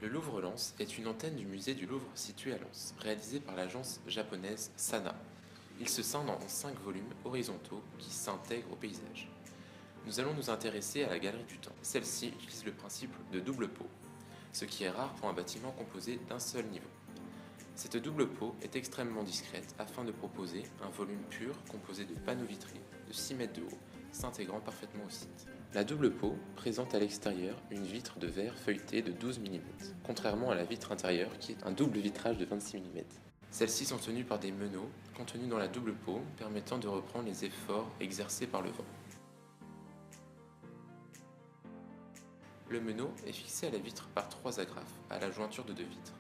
Le Louvre-Lens est une antenne du musée du Louvre situé à Lens, réalisée par l'agence japonaise Sana. Il se scinde en 5 volumes horizontaux qui s'intègrent au paysage. Nous allons nous intéresser à la Galerie du Temps. Celle-ci utilise le principe de double pot, ce qui est rare pour un bâtiment composé d'un seul niveau. Cette double peau est extrêmement discrète afin de proposer un volume pur composé de panneaux vitrés de 6 mètres de haut, s'intégrant parfaitement au site. La double peau présente à l'extérieur une vitre de verre feuilleté de 12 mm, contrairement à la vitre intérieure qui est un double vitrage de 26 mm. Celles-ci sont tenues par des meneaux contenus dans la double peau permettant de reprendre les efforts exercés par le vent. Le meneau est fixé à la vitre par 3 agrafes à la jointure de 2 vitres.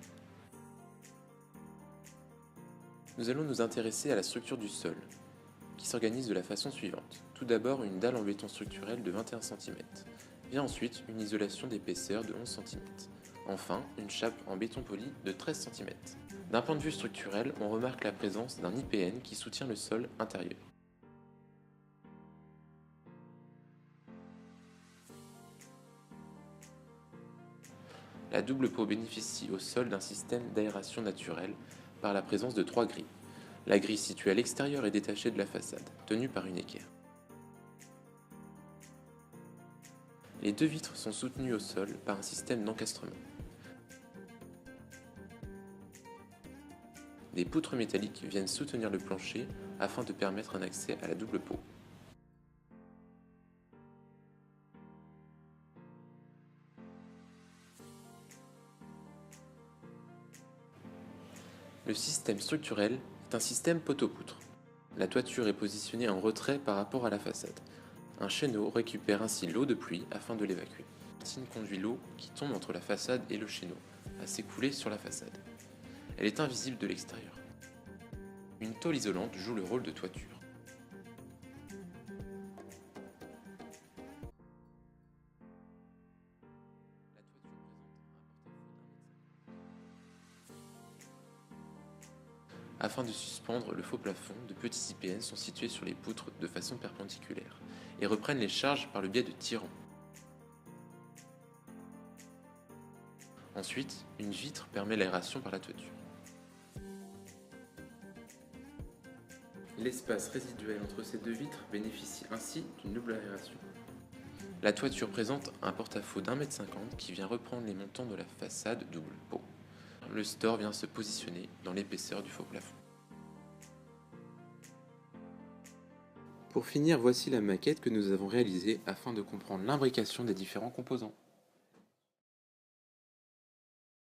Nous allons nous intéresser à la structure du sol, qui s'organise de la façon suivante. Tout d'abord, une dalle en béton structurel de 21 cm. Vient ensuite une isolation d'épaisseur de 11 cm. Enfin, une chape en béton poli de 13 cm. D'un point de vue structurel, on remarque la présence d'un IPN qui soutient le sol intérieur. La double peau bénéficie au sol d'un système d'aération naturelle par la présence de 3 grilles. La grille située à l'extérieur est détachée de la façade, tenue par une équerre. Les 2 vitres sont soutenues au sol par un système d'encastrement. Des poutres métalliques viennent soutenir le plancher afin de permettre un accès à la double peau. Le système structurel est un système poteau-poutre. La toiture est positionnée en retrait par rapport à la façade. Un chéneau récupère ainsi l'eau de pluie afin de l'évacuer. La racine conduit l'eau qui tombe entre la façade et le chéneau à s'écouler sur la façade. Elle est invisible de l'extérieur. Une tôle isolante joue le rôle de toiture. La toiture Afin de suspendre le faux plafond, de petits IPN sont situés sur les poutres de façon perpendiculaire et reprennent les charges par le biais de tirants. Ensuite, une vitre permet l'aération par la toiture. L'espace résiduel entre ces 2 vitres bénéficie ainsi d'une double aération. La toiture présente un porte-à-faux d'1,50 m qui vient reprendre les montants de la façade double peau. Le store vient se positionner dans l'épaisseur du faux plafond. Pour finir, voici la maquette que nous avons réalisée afin de comprendre l'imbrication des différents composants.